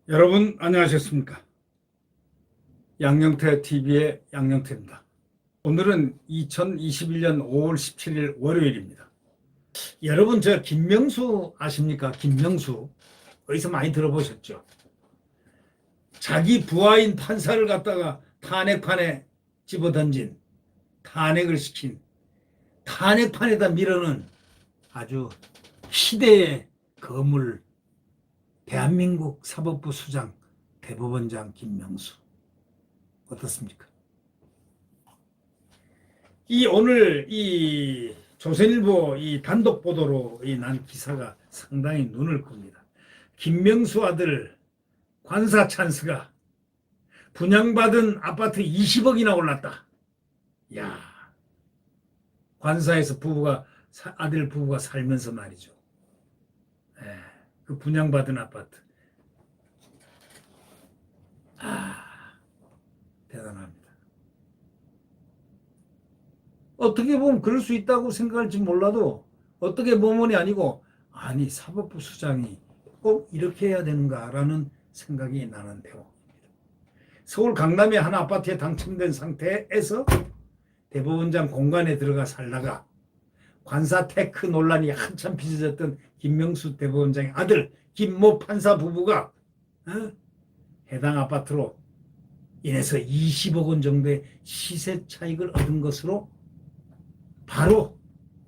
여러분 안녕하셨습니까? 양영태 TV의 양영태입니다. 오늘은 2021년 5월 17일 월요일입니다. 여러분 저 김명수 아십니까? 김명수 어디서 많이 들어보셨죠? 자기 부하인 판사를 갖다가 탄핵판에 집어던진, 탄핵을 시킨, 탄핵판에다 밀어넣은 아주 시대의 거물, 대한민국 사법부 수장 대법원장 김명수 어떻습니까? 오늘 조선일보 단독 보도로 난 기사가 상당히 눈을 끕니다. 김명수 아들 관사 찬스가 분양받은 아파트 20억이나 올랐다. 야, 관사에서 아들 부부가 살면서 말이죠. 그 분양받은 아파트. 대단합니다. 어떻게 보면 그럴 수 있다고 생각할지 몰라도 어떻게 보면이 아니고 아니 사법부 수장이 꼭 이렇게 해야 되는가라는 생각이 나는 대목입니다. 서울 강남의 한 아파트에 당첨된 상태에서 대법원장 공간에 들어가 살다가 관사 테크 논란이 한참 빚어졌던 김명수 대법원장의 아들 김모 판사 부부가 해당 아파트로 인해서 20억 원 정도의 시세 차익을 얻은 것으로 바로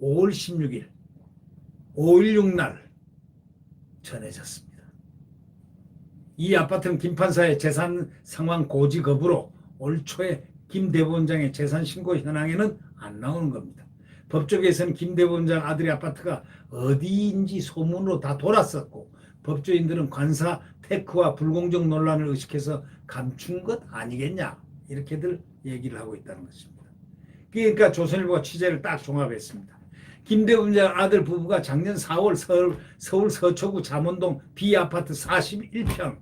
5월 16일 5.16 날 전해졌습니다. 이 아파트는 김 판사의 재산 상황 고지 거부로 올 초에 김 대법원장의 재산 신고 현황에는 안 나오는 겁니다. 법조계에서는 김 대법원장 아들의 아파트가 어디인지 소문으로 다 돌았었고 법조인들은 관사 테크와 불공정 논란을 의식해서 감춘 것 아니겠냐 이렇게들 얘기를 하고 있다는 것입니다. 그러니까 조선일보가 취재를 딱 종합했습니다. 김 대법원장 아들 부부가 작년 4월 서울 서초구 잠원동 B아파트 41평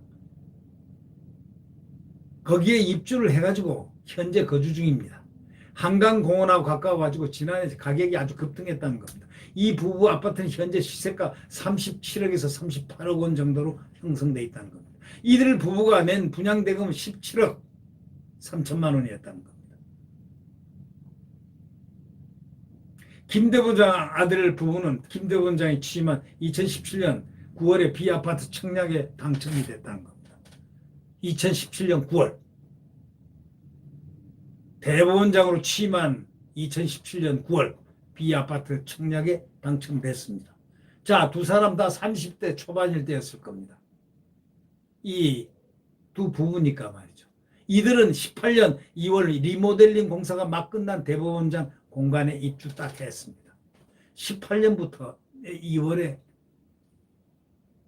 거기에 입주를 해가지고 현재 거주 중입니다. 한강공원하고 가까워가지고 지난해 가격이 아주 급등했다는 겁니다. 이 부부 아파트는 현재 시세가 37억에서 38억 원 정도로 형성돼 있다는 겁니다. 이들 부부가 낸 분양대금은 17억 3천만 원이었다는 겁니다. 김 대법원장 아들 부부는 김 대법원장이 취임한 2017년 9월에 B아파트 청약에 당첨이 됐다는 겁니다. 2017년 9월 대법원장으로 취임한 2017년 9월 B아파트 청약에 당첨됐습니다. 자, 두 사람 다 30대 초반일 때였을 겁니다. 이 두 부부니까 말이죠. 이들은 18년 2월 리모델링 공사가 막 끝난 대법원장 공간에 입주 딱 했습니다. 18년부터 2월에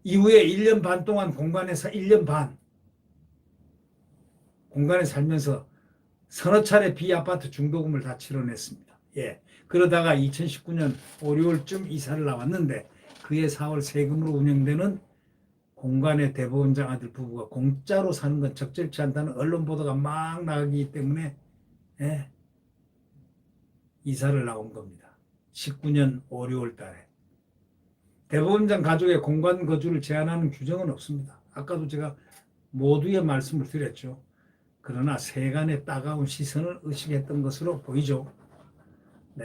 이후에 1년 반 동안 공간에서 1년 반 공간에 살면서 서너 차례 B아파트 중도금을 다 치러냈습니다. 예. 그러다가 2019년 5, 6월쯤 이사를 나왔는데 그해 4월 세금으로 운영되는 공간의 대법원장 아들 부부가 공짜로 사는 건 적절치 않다는 언론 보도가 막 나가기 때문에 이사를 나온 겁니다. 19년 5, 6월 달에. 대법원장 가족의 공간 거주를 제한하는 규정은 없습니다. 아까도 제가 모두의 말씀을 드렸죠. 그러나 세간의 따가운 시선을 의식했던 것으로 보이죠. 네.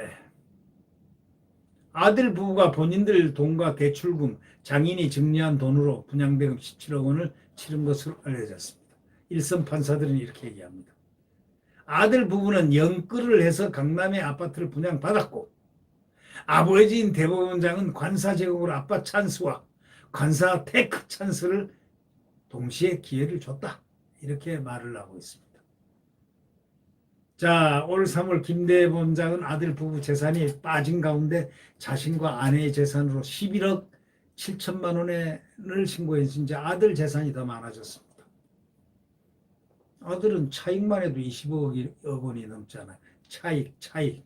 아들 부부가 본인들 돈과 대출금, 장인이 증여한 돈으로 분양대금 17억 원을 치른 것으로 알려졌습니다. 일선 판사들은 이렇게 얘기합니다. 아들 부부는 연끌을 해서 강남의 아파트를 분양받았고 아버지인 대법원장은 관사 제공으로 아빠 찬스와 관사 테크 찬스를 동시에 기회를 줬다. 이렇게 말을 하고 있습니다. 자, 올 3월 김 대법원장은 아들 부부 재산이 빠진 가운데 자신과 아내의 재산으로 11억 7천만 원을 신고해서 이제 아들 재산이 더 많아졌습니다. 아들은 차익만 해도 20억 원이 넘잖아요. 차익.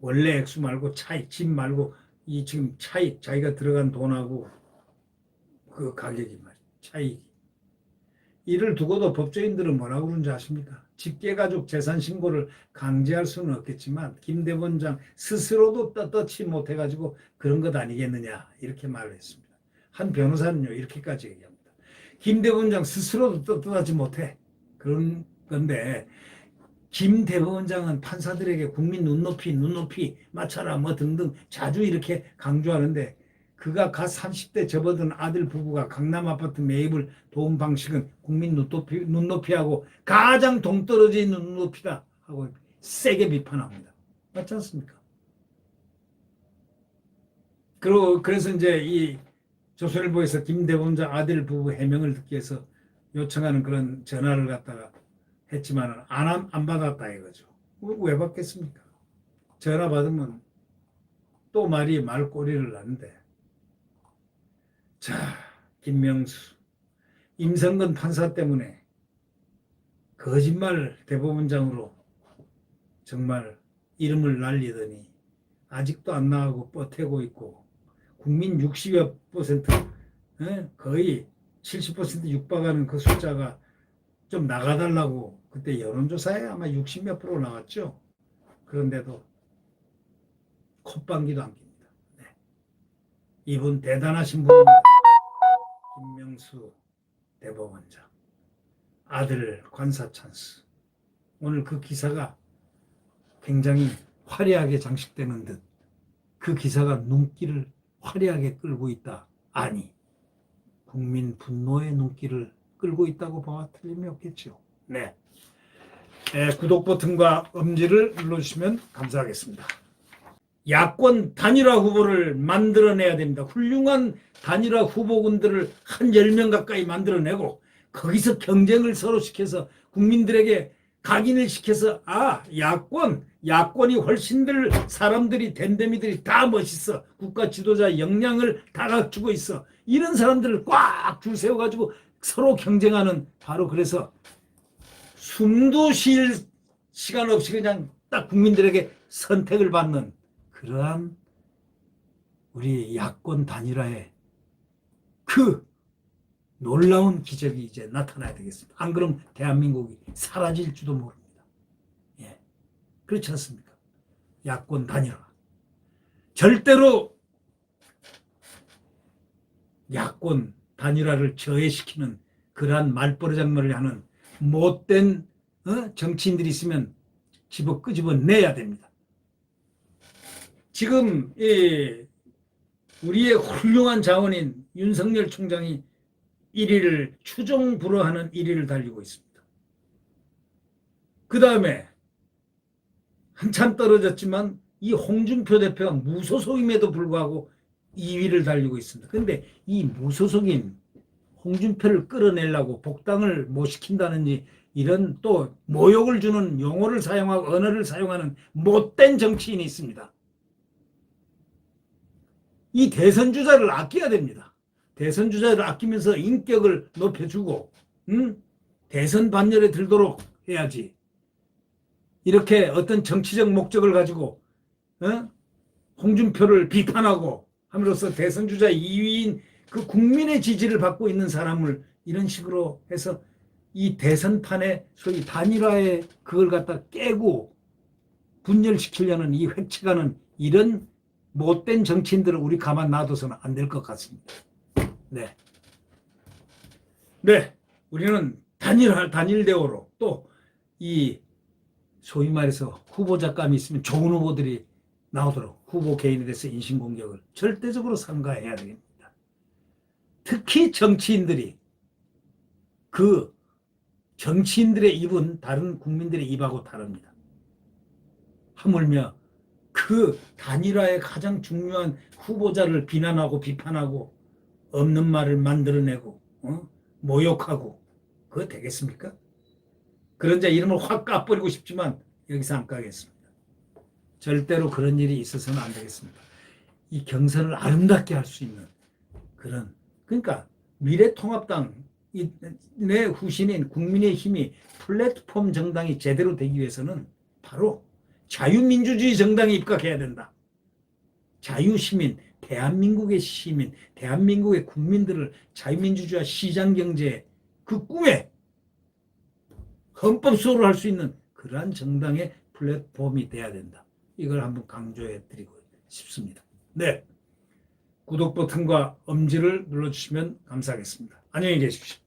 원래 액수 말고 차익, 집 말고 이 지금 차익, 자기가 들어간 돈하고 그 가격이 말이에요. 차익. 이를 두고도 법조인들은 뭐라고 그러는지 아십니까? 직계가족 재산 신고를 강제할 수는 없겠지만 김 대법원장 스스로도 떳떳이 못해가지고 그런 것 아니겠느냐 이렇게 말을 했습니다. 한 변호사는요 이렇게까지 얘기합니다. 김 대법원장 스스로도 떳떳하지 못해. 그런 건데 김 대법원장은 판사들에게 국민 눈높이 맞춰라 뭐 등등 자주 이렇게 강조하는데 그가 갓 30대 접어든 아들 부부가 강남 아파트 매입을 도운 방식은 국민 눈높이하고 가장 동떨어져 있는 눈높이다 하고 세게 비판합니다. 맞지 않습니까? 그래서 이제 이 조선일보에서 김 대법원장 아들 부부 해명을 듣기 위해서 요청하는 그런 전화를 갖다가 했지만 안 받았다 이거죠. 왜 받겠습니까? 전화 받으면 또 말이 말꼬리를 낳는데. 자, 김명수, 임성근 판사 때문에 거짓말 대법원장으로 정말 이름을 날리더니 아직도 안 나가고 뻗태고 있고 국민 60여 퍼센트, 거의 70% 육박하는 그 숫자가 좀 나가달라고 그때 여론조사에 아마 60몇 프로 나왔죠. 그런데도 콧방귀도 안 낍니다. 네. 이분 대단하신 분입니다. 김명수 대법원장 아들 관사 찬스. 오늘 그 기사가 굉장히 화려하게 장식되는 듯 그 기사가 눈길을 화려하게 끌고 있다. 아니, 국민 분노의 눈길을 끌고 있다고 봐야 틀림이 없겠죠. 네. 구독 버튼과 엄지를 눌러주시면 감사하겠습니다. 야권 단일화 후보를 만들어내야 됩니다. 훌륭한 단일화 후보군들을 한 10명 가까이 만들어내고 거기서 경쟁을 서로 시켜서 국민들에게 각인을 시켜서 야권이 훨씬들 사람들이 댐댐이들이 다 멋있어. 국가 지도자 역량을 다 갖추고 있어. 이런 사람들을 꽉 줄 세워가지고 서로 경쟁하는 바로 그래서 숨도 쉴 시간 없이 그냥 딱 국민들에게 선택을 받는 그러한 우리 야권 단일화의 그 놀라운 기적이 이제 나타나야 되겠습니다. 안 그러면 대한민국이 사라질지도 모릅니다. 예. 그렇지 않습니까? 야권 단일화. 절대로 야권 단일화를 저해시키는 그러한 말버릇장말을 하는 못된 정치인들이 있으면 끄집어내야 됩니다. 지금 우리의 훌륭한 자원인 윤석열 총장이 1위를 추종불허하는 1위를 달리고 있습니다. 그 다음에 한참 떨어졌지만 이 홍준표 대표가 무소속임에도 불구하고 2위를 달리고 있습니다. 그런데 이 무소속인 홍준표를 끌어내려고 복당을 못 시킨다든지 이런 또 모욕을 주는 용어를 사용하고 언어를 사용하는 못된 정치인이 있습니다. 이 대선 주자를 아껴야 됩니다. 대선 주자를 아끼면서 인격을 높여주고 대선 반열에 들도록 해야지. 이렇게 어떤 정치적 목적을 가지고 홍준표를 비판하고 함으로써 대선 주자 2위인 그 국민의 지지를 받고 있는 사람을 이런 식으로 해서 이 대선판에 소위 단일화의 그걸 갖다 깨고 분열시키려는 이 획책하는 이런 못된 정치인들을 우리 가만 놔둬서는 안 될 것 같습니다. 네. 우리는 단일 대우로 또 이 소위 말해서 후보자감이 있으면 좋은 후보들이 나오도록 후보 개인에 대해서 인신공격을 절대적으로 삼가해야 됩니다. 특히 정치인들이 그 정치인들의 입은 다른 국민들의 입하고 다릅니다. 하물며 그 단일화의 가장 중요한 후보자를 비난하고 비판하고 없는 말을 만들어내고 모욕하고 그거 되겠습니까? 그런 자 이름을 확 까버리고 싶지만 여기서 안 까겠습니다. 절대로 그런 일이 있어서는 안 되겠습니다. 이 경선을 아름답게 할 수 있는 그런 그러니까 미래통합당 내 후신인 국민의힘이 플랫폼 정당이 제대로 되기 위해서는 바로 자유민주주의 정당에 입각해야 된다. 자유시민, 대한민국의 시민, 대한민국의 국민들을 자유민주주의와 시장경제 그 꿈에 헌법 수호를 할 수 있는 그러한 정당의 플랫폼이 돼야 된다. 이걸 한번 강조해 드리고 싶습니다. 네. 구독 버튼과 엄지를 눌러주시면 감사하겠습니다. 안녕히 계십시오.